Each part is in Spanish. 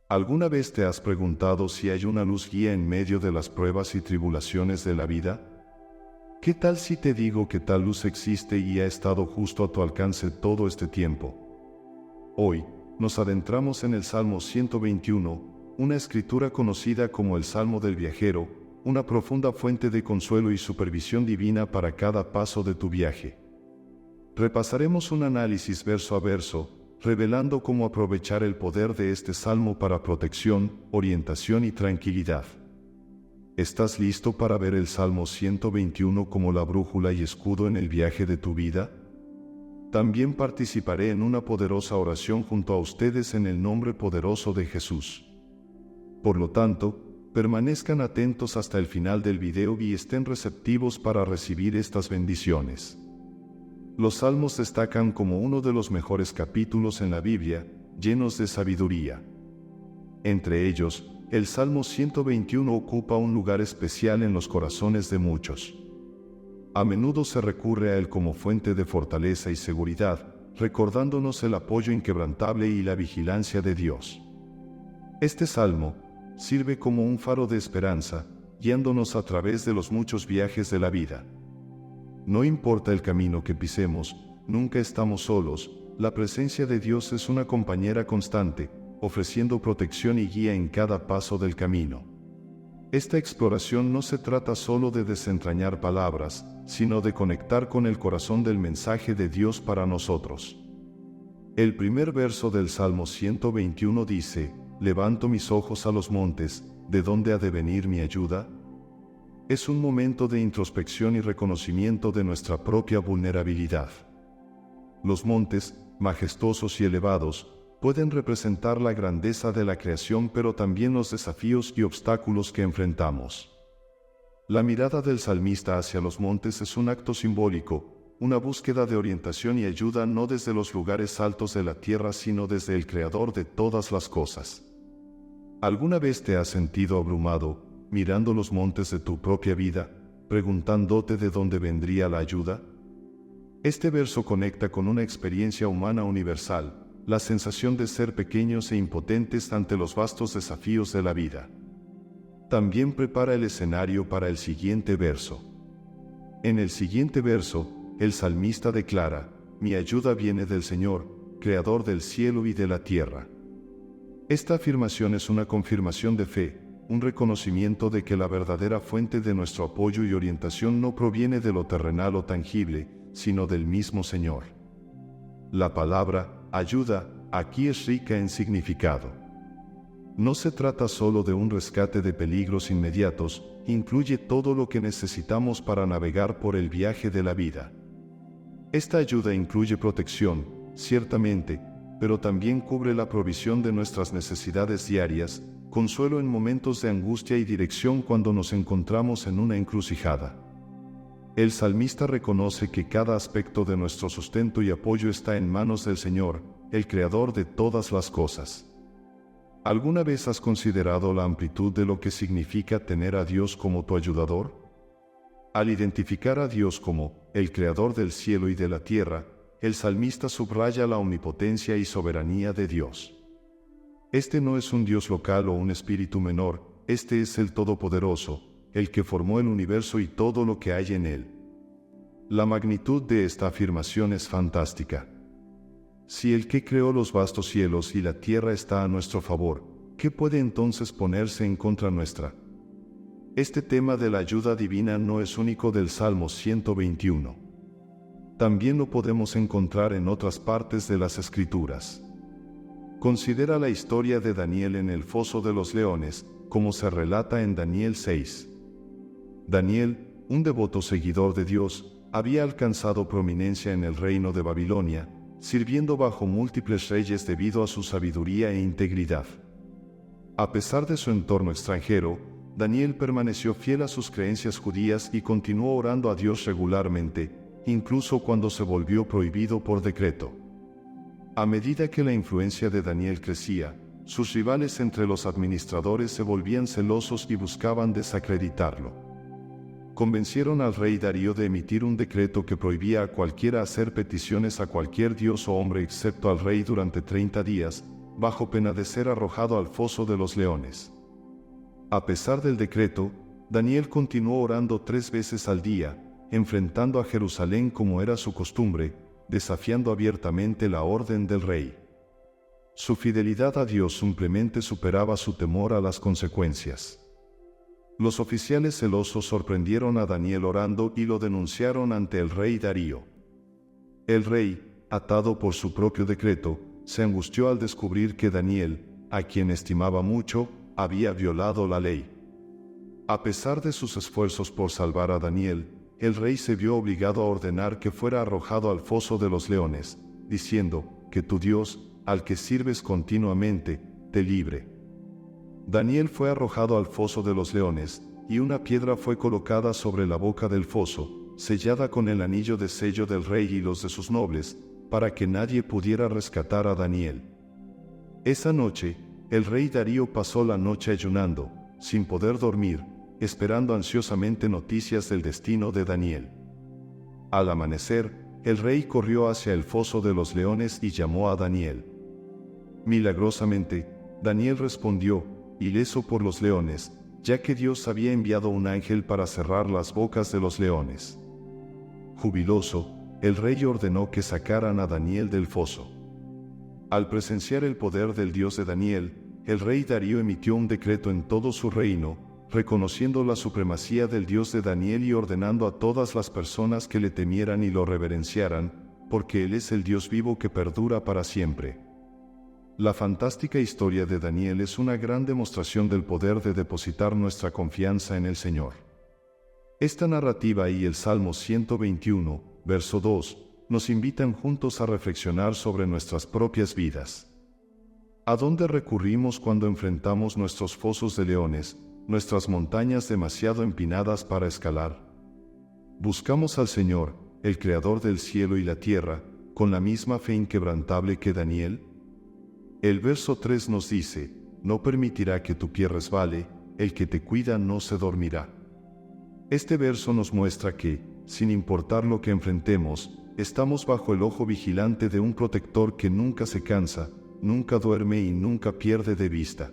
¿Alguna vez te has preguntado si hay una luz guía en medio de las pruebas y tribulaciones de la vida? ¿Qué tal si te digo que tal luz existe y ha estado justo a tu alcance todo este tiempo? Hoy, nos adentramos en el Salmo 121, una escritura conocida como el Salmo del Viajero, una profunda fuente de consuelo y supervisión divina para cada paso de tu viaje. Repasaremos un análisis verso a verso, revelando cómo aprovechar el poder de este salmo para protección, orientación y tranquilidad. ¿Estás listo para ver el Salmo 121 como la brújula y escudo en el viaje de tu vida? También participaré en una poderosa oración junto a ustedes en el nombre poderoso de Jesús. Por lo tanto, permanezcan atentos hasta el final del video y estén receptivos para recibir estas bendiciones. Los salmos destacan como uno de los mejores capítulos en la Biblia, llenos de sabiduría. Entre ellos, el Salmo 121 ocupa un lugar especial en los corazones de muchos. A menudo se recurre a él como fuente de fortaleza y seguridad, recordándonos el apoyo inquebrantable y la vigilancia de Dios. Este salmo sirve como un faro de esperanza, guiándonos a través de los muchos viajes de la vida. No importa el camino que pisemos, nunca estamos solos, la presencia de Dios es una compañera constante, ofreciendo protección y guía en cada paso del camino. Esta exploración no se trata solo de desentrañar palabras, sino de conectar con el corazón del mensaje de Dios para nosotros. El primer verso del Salmo 121 dice: «Levanto mis ojos a los montes, ¿de dónde ha de venir mi ayuda?». Es un momento de introspección y reconocimiento de nuestra propia vulnerabilidad. Los montes, majestuosos y elevados, pueden representar la grandeza de la creación, pero también los desafíos y obstáculos que enfrentamos. La mirada del salmista hacia los montes es un acto simbólico, una búsqueda de orientación y ayuda no desde los lugares altos de la tierra, sino desde el Creador de todas las cosas. ¿Alguna vez te has sentido abrumado, mirando los montes de tu propia vida, preguntándote de dónde vendría la ayuda? Este verso conecta con una experiencia humana universal, la sensación de ser pequeños e impotentes ante los vastos desafíos de la vida. También prepara el escenario para el siguiente verso. En el siguiente verso, el salmista declara: «Mi ayuda viene del Señor, Creador del cielo y de la tierra». Esta afirmación es una confirmación de fe, un reconocimiento de que la verdadera fuente de nuestro apoyo y orientación no proviene de lo terrenal o tangible, sino del mismo Señor. La palabra ayuda aquí es rica en significado. No se trata solo de un rescate de peligros inmediatos, incluye todo lo que necesitamos para navegar por el viaje de la vida. Esta ayuda incluye protección, ciertamente, pero también cubre la provisión de nuestras necesidades diarias, consuelo en momentos de angustia y dirección cuando nos encontramos en una encrucijada. El salmista reconoce que cada aspecto de nuestro sustento y apoyo está en manos del Señor, el Creador de todas las cosas. ¿Alguna vez has considerado la amplitud de lo que significa tener a Dios como tu ayudador? Al identificar a Dios como el Creador del cielo y de la tierra, el salmista subraya la omnipotencia y soberanía de Dios. Este no es un Dios local o un espíritu menor, este es el Todopoderoso, el que formó el universo y todo lo que hay en él. La magnitud de esta afirmación es fantástica. Si el que creó los vastos cielos y la tierra está a nuestro favor, ¿qué puede entonces ponerse en contra nuestra? Este tema de la ayuda divina no es único del Salmo 121. También lo podemos encontrar en otras partes de las Escrituras. Considera la historia de Daniel en el foso de los leones, como se relata en Daniel 6. Daniel, un devoto seguidor de Dios, había alcanzado prominencia en el reino de Babilonia, sirviendo bajo múltiples reyes debido a su sabiduría e integridad. A pesar de su entorno extranjero, Daniel permaneció fiel a sus creencias judías y continuó orando a Dios regularmente, incluso cuando se volvió prohibido por decreto. A medida que la influencia de Daniel crecía, sus rivales entre los administradores se volvían celosos y buscaban desacreditarlo. Convencieron al rey Darío de emitir un decreto que prohibía a cualquiera hacer peticiones a cualquier dios o hombre excepto al rey durante 30 días, bajo pena de ser arrojado al foso de los leones. A pesar del decreto, Daniel continuó orando 3 veces al día, enfrentando a Jerusalén como era su costumbre, desafiando abiertamente la orden del rey. Su fidelidad a Dios simplemente superaba su temor a las consecuencias. Los oficiales celosos sorprendieron a Daniel orando y lo denunciaron ante el rey Darío. El rey, atado por su propio decreto, se angustió al descubrir que Daniel, a quien estimaba mucho, había violado la ley. A pesar de sus esfuerzos por salvar a Daniel, el rey se vio obligado a ordenar que fuera arrojado al foso de los leones, diciendo que tu Dios, al que sirves continuamente, te libre. Daniel fue arrojado al foso de los leones, y una piedra fue colocada sobre la boca del foso, sellada con el anillo de sello del rey y los de sus nobles, para que nadie pudiera rescatar a Daniel. Esa noche, el rey Darío pasó la noche ayunando, sin poder dormir, esperando ansiosamente noticias del destino de Daniel. Al amanecer, el rey corrió hacia el foso de los leones y llamó a Daniel. Milagrosamente, Daniel respondió, ileso por los leones, ya que Dios había enviado un ángel para cerrar las bocas de los leones. Jubiloso, el rey ordenó que sacaran a Daniel del foso. Al presenciar el poder del Dios de Daniel, el rey Darío emitió un decreto en todo su reino, reconociendo la supremacía del Dios de Daniel y ordenando a todas las personas que le temieran y lo reverenciaran, porque Él es el Dios vivo que perdura para siempre. La fantástica historia de Daniel es una gran demostración del poder de depositar nuestra confianza en el Señor. Esta narrativa y el Salmo 121, verso 2, nos invitan juntos a reflexionar sobre nuestras propias vidas. ¿A dónde recurrimos cuando enfrentamos nuestros fosos de leones, nuestras montañas demasiado empinadas para escalar? ¿Buscamos al Señor, el Creador del cielo y la tierra, con la misma fe inquebrantable que Daniel? El verso 3 nos dice, no permitirá que tu pie resbale, el que te cuida no se dormirá. Este verso nos muestra que, sin importar lo que enfrentemos, estamos bajo el ojo vigilante de un protector que nunca se cansa, nunca duerme y nunca pierde de vista.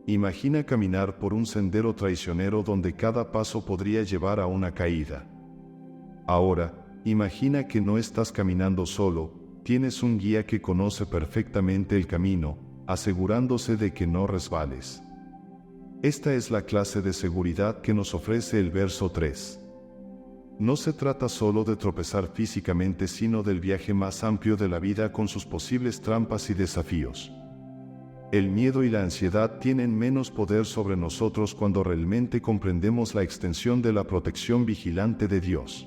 Imagina caminar por un sendero traicionero donde cada paso podría llevar a una caída. Ahora, imagina que no estás caminando solo, tienes un guía que conoce perfectamente el camino, asegurándose de que no resbales. Esta es la clase de seguridad que nos ofrece el verso 3. No se trata solo de tropezar físicamente, sino del viaje más amplio de la vida con sus posibles trampas y desafíos. El miedo y la ansiedad tienen menos poder sobre nosotros cuando realmente comprendemos la extensión de la protección vigilante de Dios.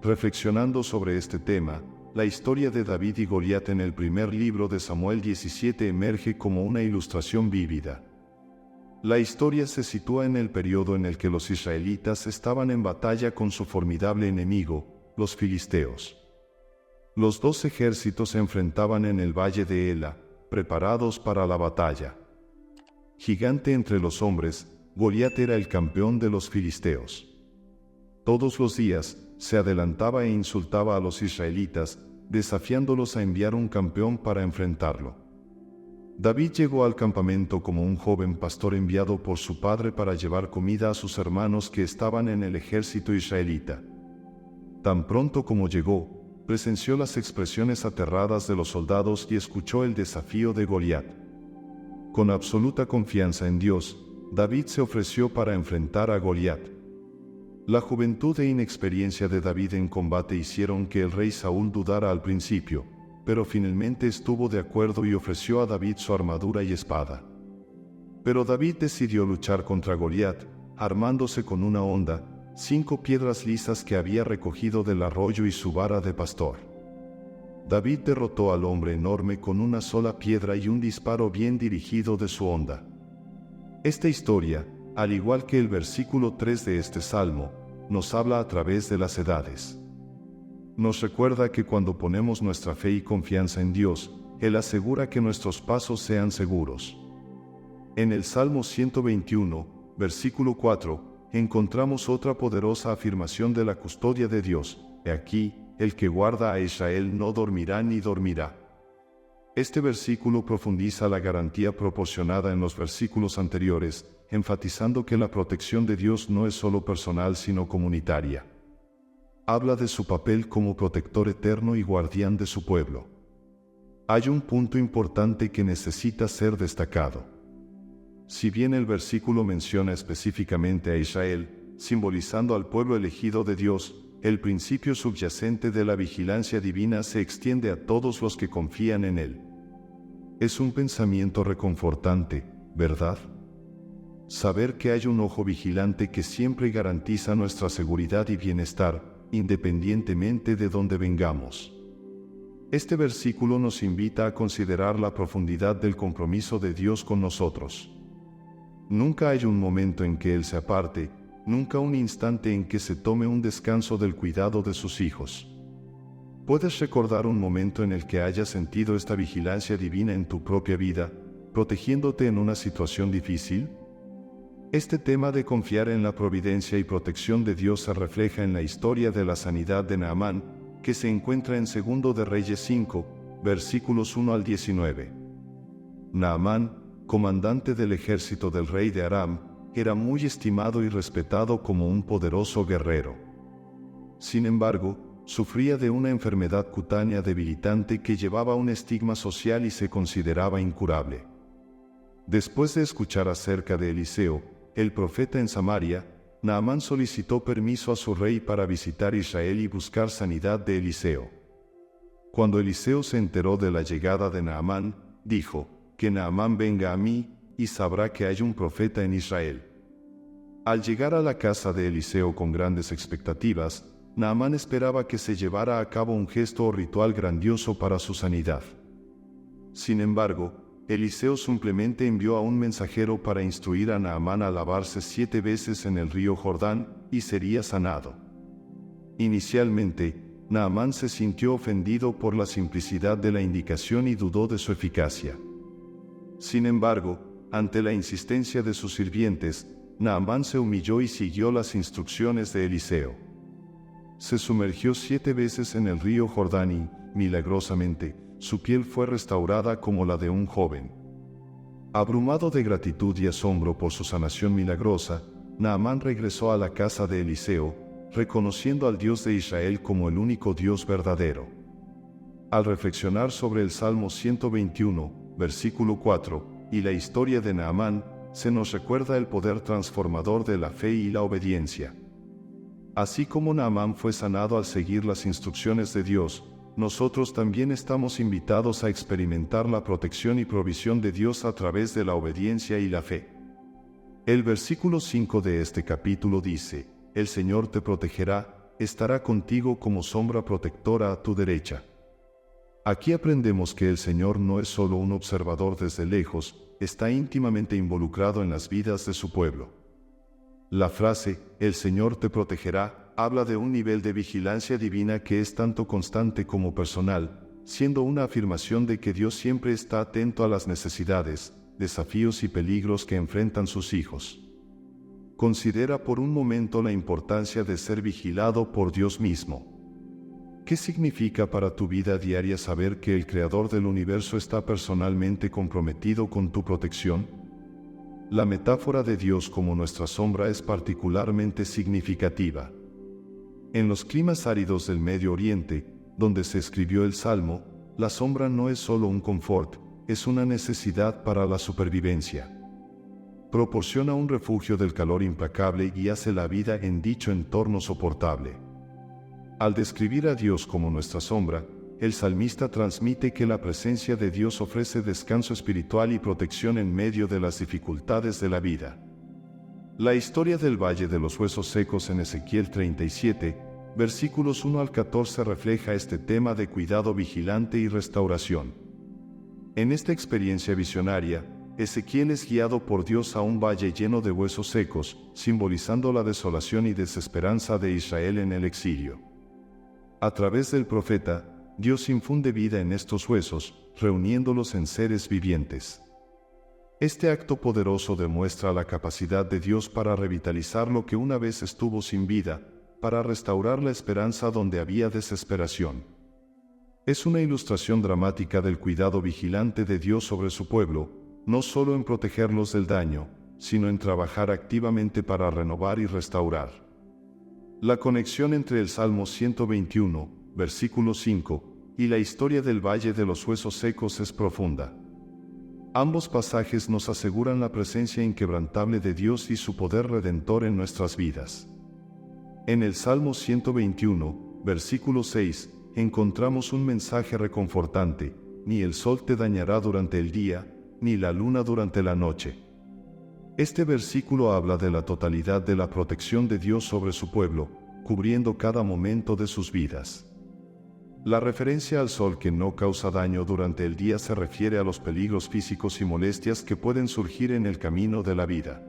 Reflexionando sobre este tema, la historia de David y Goliat en el primer libro de Samuel 17 emerge como una ilustración vívida. La historia se sitúa en el periodo en el que los israelitas estaban en batalla con su formidable enemigo, los filisteos. Los 2 ejércitos se enfrentaban en el valle de Ela, preparados para la batalla. Gigante entre los hombres, Goliat era el campeón de los filisteos. Todos los días, se adelantaba e insultaba a los israelitas, desafiándolos a enviar un campeón para enfrentarlo. David llegó al campamento como un joven pastor enviado por su padre para llevar comida a sus hermanos que estaban en el ejército israelita. Tan pronto como llegó, presenció las expresiones aterradas de los soldados y escuchó el desafío de Goliat. Con absoluta confianza en Dios, David se ofreció para enfrentar a Goliat. La juventud e inexperiencia de David en combate hicieron que el rey Saúl dudara al principio, pero finalmente estuvo de acuerdo y ofreció a David su armadura y espada. Pero David decidió luchar contra Goliat, armándose con una honda, 5 piedras lisas que había recogido del arroyo y su vara de pastor. David derrotó al hombre enorme con una sola piedra y un disparo bien dirigido de su honda. Esta historia, al igual que el versículo 3 de este salmo, nos habla a través de las edades. Nos recuerda que cuando ponemos nuestra fe y confianza en Dios, Él asegura que nuestros pasos sean seguros. En el Salmo 121, versículo 4, encontramos otra poderosa afirmación de la custodia de Dios. He aquí, el que guarda a Israel no dormirá ni dormirá. Este versículo profundiza la garantía proporcionada en los versículos anteriores, enfatizando que la protección de Dios no es solo personal sino comunitaria. Habla de su papel como protector eterno y guardián de su pueblo. Hay un punto importante que necesita ser destacado. Si bien el versículo menciona específicamente a Israel, simbolizando al pueblo elegido de Dios, el principio subyacente de la vigilancia divina se extiende a todos los que confían en Él. Es un pensamiento reconfortante, ¿verdad? Saber que hay un ojo vigilante que siempre garantiza nuestra seguridad y bienestar, independientemente de dónde vengamos. Este versículo nos invita a considerar la profundidad del compromiso de Dios con nosotros. Nunca hay un momento en que Él se aparte, nunca un instante en que se tome un descanso del cuidado de sus hijos. ¿Puedes recordar un momento en el que hayas sentido esta vigilancia divina en tu propia vida, protegiéndote en una situación difícil? Este tema de confiar en la providencia y protección de Dios se refleja en la historia de la sanidad de Naamán, que se encuentra en 2 de Reyes 5, versículos 1 al 19. Naamán, comandante del ejército del rey de Aram, era muy estimado y respetado como un poderoso guerrero. Sin embargo, sufría de una enfermedad cutánea debilitante que llevaba un estigma social y se consideraba incurable. Después de escuchar acerca de Eliseo, el profeta en Samaria, Naamán solicitó permiso a su rey para visitar Israel y buscar sanidad de Eliseo. Cuando Eliseo se enteró de la llegada de Naamán, dijo: «Que Naamán venga a mí, y sabrá que hay un profeta en Israel». Al llegar a la casa de Eliseo con grandes expectativas, Naamán esperaba que se llevara a cabo un gesto o ritual grandioso para su sanidad. Sin embargo, Eliseo simplemente envió a un mensajero para instruir a Naamán a lavarse 7 veces en el río Jordán, y sería sanado. Inicialmente, Naamán se sintió ofendido por la simplicidad de la indicación y dudó de su eficacia. Sin embargo, ante la insistencia de sus sirvientes, Naamán se humilló y siguió las instrucciones de Eliseo. Se sumergió 7 veces en el río Jordán y, milagrosamente, su piel fue restaurada como la de un joven. Abrumado de gratitud y asombro por su sanación milagrosa, Naamán regresó a la casa de Eliseo, reconociendo al Dios de Israel como el único Dios verdadero. Al reflexionar sobre el Salmo 121, versículo 4, y la historia de Naamán, se nos recuerda el poder transformador de la fe y la obediencia. Así como Naamán fue sanado al seguir las instrucciones de Dios, nosotros también estamos invitados a experimentar la protección y provisión de Dios a través de la obediencia y la fe. El versículo 5 de este capítulo dice: «El Señor te protegerá, estará contigo como sombra protectora a tu derecha». Aquí aprendemos que el Señor no es solo un observador desde lejos, está íntimamente involucrado en las vidas de su pueblo. La frase, «El Señor te protegerá», habla de un nivel de vigilancia divina que es tanto constante como personal, siendo una afirmación de que Dios siempre está atento a las necesidades, desafíos y peligros que enfrentan sus hijos. Considera por un momento la importancia de ser vigilado por Dios mismo. ¿Qué significa para tu vida diaria saber que el Creador del universo está personalmente comprometido con tu protección? La metáfora de Dios como nuestra sombra es particularmente significativa. En los climas áridos del Medio Oriente, donde se escribió el Salmo, la sombra no es solo un confort, es una necesidad para la supervivencia. Proporciona un refugio del calor implacable y hace la vida en dicho entorno soportable. Al describir a Dios como nuestra sombra, el salmista transmite que la presencia de Dios ofrece descanso espiritual y protección en medio de las dificultades de la vida. La historia del Valle de los Huesos Secos en Ezequiel 37, versículos 1 al 14 refleja este tema de cuidado vigilante y restauración. En esta experiencia visionaria, Ezequiel es guiado por Dios a un valle lleno de huesos secos, simbolizando la desolación y desesperanza de Israel en el exilio. A través del profeta, Dios infunde vida en estos huesos, reuniéndolos en seres vivientes. Este acto poderoso demuestra la capacidad de Dios para revitalizar lo que una vez estuvo sin vida, para restaurar la esperanza donde había desesperación. Es una ilustración dramática del cuidado vigilante de Dios sobre su pueblo, no solo en protegerlos del daño, sino en trabajar activamente para renovar y restaurar. La conexión entre el Salmo 121, versículo 5, y la historia del Valle de los Huesos Secos es profunda. Ambos pasajes nos aseguran la presencia inquebrantable de Dios y su poder redentor en nuestras vidas. En el Salmo 121, versículo 6, encontramos un mensaje reconfortante: ni el sol te dañará durante el día, ni la luna durante la noche. Este versículo habla de la totalidad de la protección de Dios sobre su pueblo, cubriendo cada momento de sus vidas. La referencia al sol que no causa daño durante el día se refiere a los peligros físicos y molestias que pueden surgir en el camino de la vida.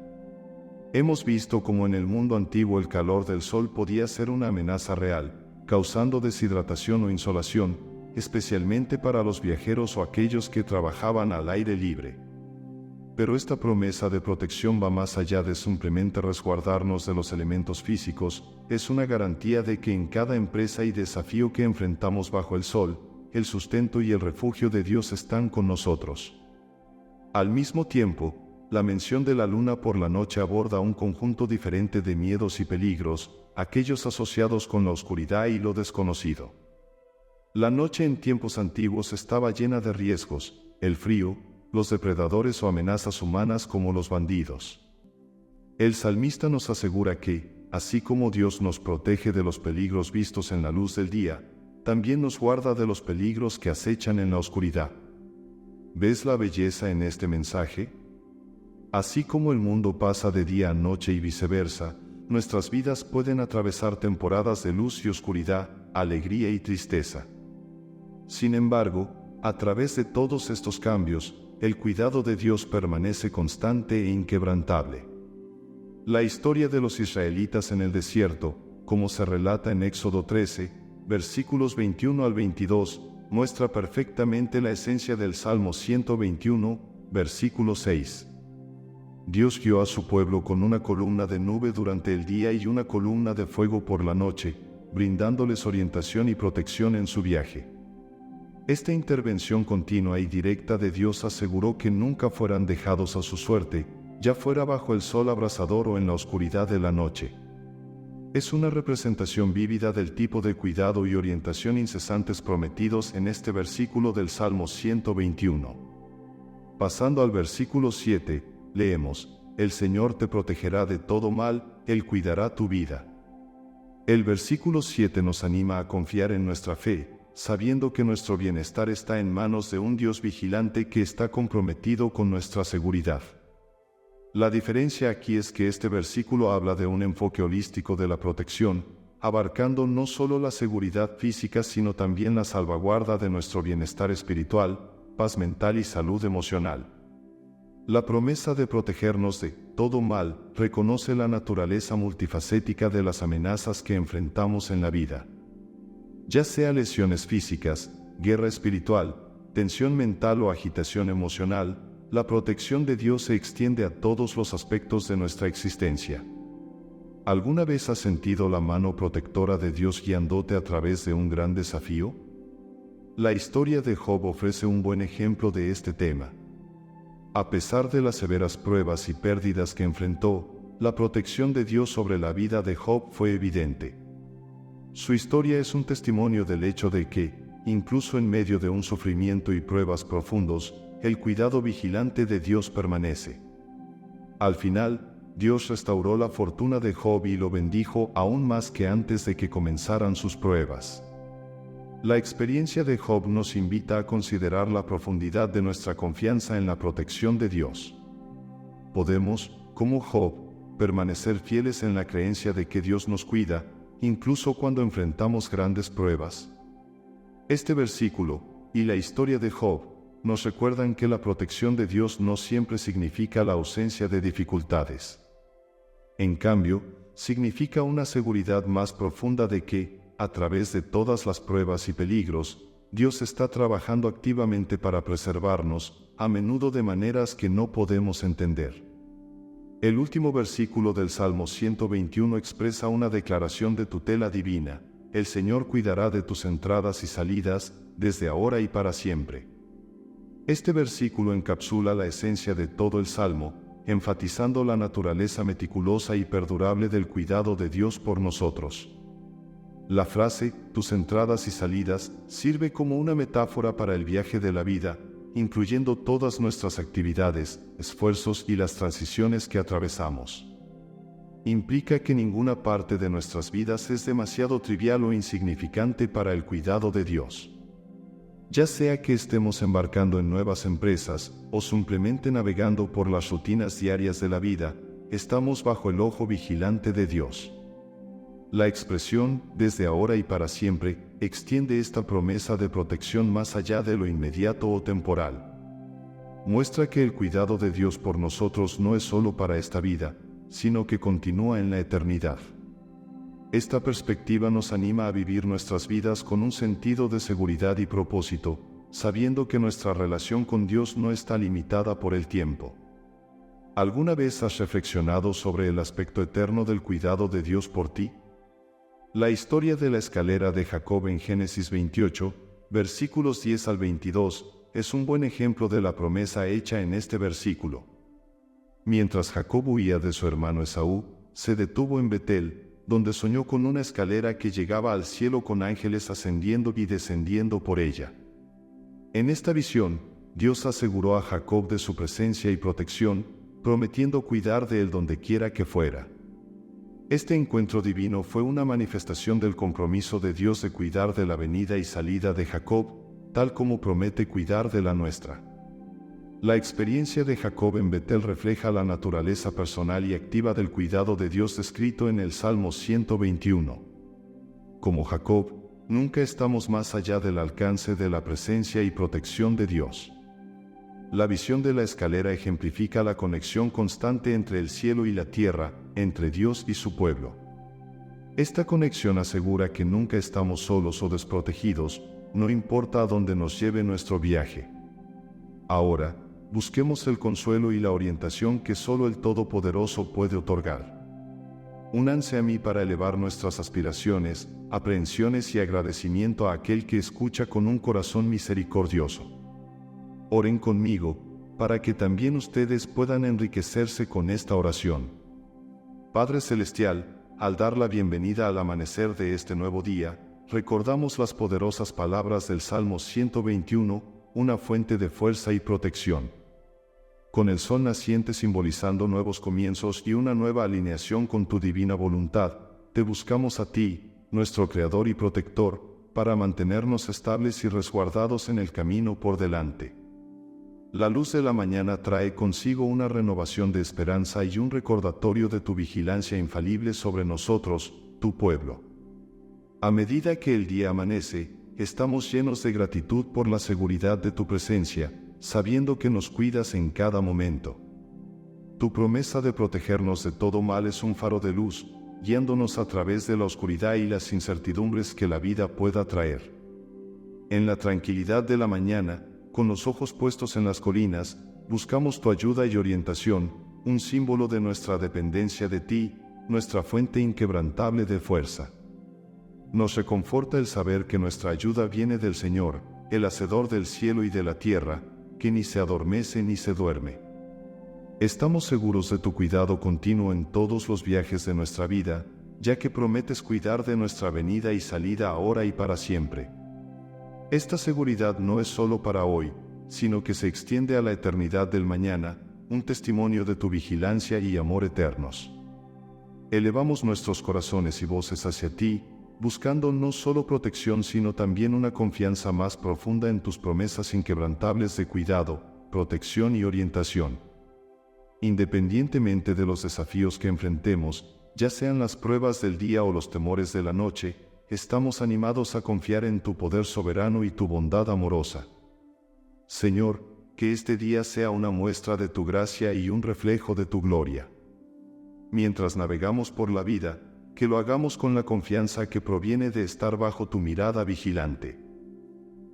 Hemos visto cómo en el mundo antiguo el calor del sol podía ser una amenaza real, causando deshidratación o insolación, especialmente para los viajeros o aquellos que trabajaban al aire libre. Pero esta promesa de protección va más allá de simplemente resguardarnos de los elementos físicos, es una garantía de que en cada empresa y desafío que enfrentamos bajo el sol, el sustento y el refugio de Dios están con nosotros. Al mismo tiempo, la mención de la luna por la noche aborda un conjunto diferente de miedos y peligros, aquellos asociados con la oscuridad y lo desconocido. La noche en tiempos antiguos estaba llena de riesgos: el frío, los depredadores o amenazas humanas como los bandidos. El salmista nos asegura que, así como Dios nos protege de los peligros vistos en la luz del día, también nos guarda de los peligros que acechan en la oscuridad. ¿Ves la belleza en este mensaje? Así como el mundo pasa de día a noche y viceversa, nuestras vidas pueden atravesar temporadas de luz y oscuridad, alegría y tristeza. Sin embargo, a través de todos estos cambios, el cuidado de Dios permanece constante e inquebrantable. La historia de los israelitas en el desierto, como se relata en Éxodo 13, versículos 21 al 22, muestra perfectamente la esencia del Salmo 121, versículo 6. Dios guió a su pueblo con una columna de nube durante el día y una columna de fuego por la noche, brindándoles orientación y protección en su viaje. Esta intervención continua y directa de Dios aseguró que nunca fueran dejados a su suerte, ya fuera bajo el sol abrasador o en la oscuridad de la noche. Es una representación vívida del tipo de cuidado y orientación incesantes prometidos en este versículo del Salmo 121. Pasando al versículo 7, leemos: el Señor te protegerá de todo mal, Él cuidará tu vida. El versículo 7 nos anima a confiar en nuestra fe, sabiendo que nuestro bienestar está en manos de un Dios vigilante que está comprometido con nuestra seguridad. La diferencia aquí es que este versículo habla de un enfoque holístico de la protección, abarcando no solo la seguridad física sino también la salvaguarda de nuestro bienestar espiritual, paz mental y salud emocional. La promesa de protegernos de todo mal reconoce la naturaleza multifacética de las amenazas que enfrentamos en la vida. Ya sea lesiones físicas, guerra espiritual, tensión mental o agitación emocional, la protección de Dios se extiende a todos los aspectos de nuestra existencia. ¿Alguna vez has sentido la mano protectora de Dios guiándote a través de un gran desafío? La historia de Job ofrece un buen ejemplo de este tema. A pesar de las severas pruebas y pérdidas que enfrentó, la protección de Dios sobre la vida de Job fue evidente. Su historia es un testimonio del hecho de que, incluso en medio de un sufrimiento y pruebas profundos, el cuidado vigilante de Dios permanece. Al final, Dios restauró la fortuna de Job y lo bendijo aún más que antes de que comenzaran sus pruebas. La experiencia de Job nos invita a considerar la profundidad de nuestra confianza en la protección de Dios. Podemos, como Job, permanecer fieles en la creencia de que Dios nos cuida, incluso cuando enfrentamos grandes pruebas. Este versículo, y la historia de Job, nos recuerdan que la protección de Dios no siempre significa la ausencia de dificultades. En cambio, significa una seguridad más profunda de que, a través de todas las pruebas y peligros, Dios está trabajando activamente para preservarnos, a menudo de maneras que no podemos entender. El último versículo del Salmo 121 expresa una declaración de tutela divina: el Señor cuidará de tus entradas y salidas, desde ahora y para siempre. Este versículo encapsula la esencia de todo el Salmo, enfatizando la naturaleza meticulosa y perdurable del cuidado de Dios por nosotros. La frase, tus entradas y salidas, sirve como una metáfora para el viaje de la vida, incluyendo todas nuestras actividades, esfuerzos y las transiciones que atravesamos. Implica que ninguna parte de nuestras vidas es demasiado trivial o insignificante para el cuidado de Dios. Ya sea que estemos embarcando en nuevas empresas o simplemente navegando por las rutinas diarias de la vida, estamos bajo el ojo vigilante de Dios. La expresión, desde ahora y para siempre, extiende esta promesa de protección más allá de lo inmediato o temporal. Muestra que el cuidado de Dios por nosotros no es solo para esta vida, sino que continúa en la eternidad. Esta perspectiva nos anima a vivir nuestras vidas con un sentido de seguridad y propósito, sabiendo que nuestra relación con Dios no está limitada por el tiempo. ¿Alguna vez has reflexionado sobre el aspecto eterno del cuidado de Dios por ti? La historia de la escalera de Jacob en Génesis 28, versículos 10 al 22, es un buen ejemplo de la promesa hecha en este versículo. Mientras Jacob huía de su hermano Esaú, se detuvo en Betel, donde soñó con una escalera que llegaba al cielo con ángeles ascendiendo y descendiendo por ella. En esta visión, Dios aseguró a Jacob de su presencia y protección, prometiendo cuidar de él donde quiera que fuera. Este encuentro divino fue una manifestación del compromiso de Dios de cuidar de la venida y salida de Jacob, tal como promete cuidar de la nuestra. La experiencia de Jacob en Betel refleja la naturaleza personal y activa del cuidado de Dios descrito en el Salmo 121. Como Jacob, nunca estamos más allá del alcance de la presencia y protección de Dios. La visión de la escalera ejemplifica la conexión constante entre el cielo y la tierra, entre Dios y su pueblo. Esta conexión asegura que nunca estamos solos o desprotegidos, no importa a dónde nos lleve nuestro viaje. Ahora, busquemos el consuelo y la orientación que solo el Todopoderoso puede otorgar. Únanse a mí para elevar nuestras aspiraciones, aprehensiones y agradecimiento a aquel que escucha con un corazón misericordioso. Oren conmigo, para que también ustedes puedan enriquecerse con esta oración. Padre Celestial, al dar la bienvenida al amanecer de este nuevo día, recordamos las poderosas palabras del Salmo 121, una fuente de fuerza y protección. Con el sol naciente simbolizando nuevos comienzos y una nueva alineación con tu divina voluntad, te buscamos a ti, nuestro Creador y Protector, para mantenernos estables y resguardados en el camino por delante. La luz de la mañana trae consigo una renovación de esperanza y un recordatorio de tu vigilancia infalible sobre nosotros, tu pueblo. A medida que el día amanece, estamos llenos de gratitud por la seguridad de tu presencia, sabiendo que nos cuidas en cada momento. Tu promesa de protegernos de todo mal es un faro de luz, guiándonos a través de la oscuridad y las incertidumbres que la vida pueda traer. En la tranquilidad de la mañana, con los ojos puestos en las colinas, buscamos tu ayuda y orientación, un símbolo de nuestra dependencia de ti, nuestra fuente inquebrantable de fuerza. Nos reconforta el saber que nuestra ayuda viene del Señor, el Hacedor del cielo y de la tierra, que ni se adormece ni se duerme. Estamos seguros de tu cuidado continuo en todos los viajes de nuestra vida, ya que prometes cuidar de nuestra venida y salida ahora y para siempre. Esta seguridad no es solo para hoy, sino que se extiende a la eternidad del mañana, un testimonio de tu vigilancia y amor eternos. Elevamos nuestros corazones y voces hacia ti, buscando no solo protección sino también una confianza más profunda en tus promesas inquebrantables de cuidado, protección y orientación. Independientemente de los desafíos que enfrentemos, ya sean las pruebas del día o los temores de la noche, estamos animados a confiar en tu poder soberano y tu bondad amorosa. Señor, que este día sea una muestra de tu gracia y un reflejo de tu gloria. Mientras navegamos por la vida, que lo hagamos con la confianza que proviene de estar bajo tu mirada vigilante.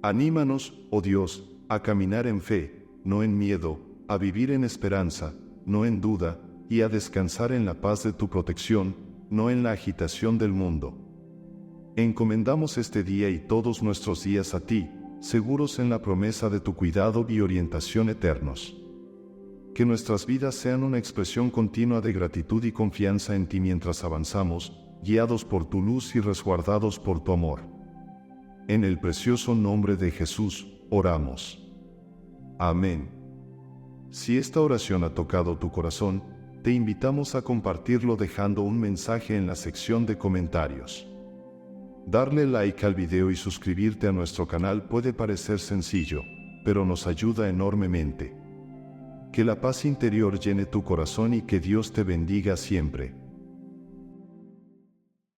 Anímanos, oh Dios, a caminar en fe, no en miedo, a vivir en esperanza, no en duda, y a descansar en la paz de tu protección, no en la agitación del mundo. Encomendamos este día y todos nuestros días a ti, seguros en la promesa de tu cuidado y orientación eternos. Que nuestras vidas sean una expresión continua de gratitud y confianza en ti mientras avanzamos, guiados por tu luz y resguardados por tu amor. En el precioso nombre de Jesús, oramos. Amén. Si esta oración ha tocado tu corazón, te invitamos a compartirlo dejando un mensaje en la sección de comentarios. Darle like al video y suscribirte a nuestro canal puede parecer sencillo, pero nos ayuda enormemente. Que la paz interior llene tu corazón y que Dios te bendiga siempre.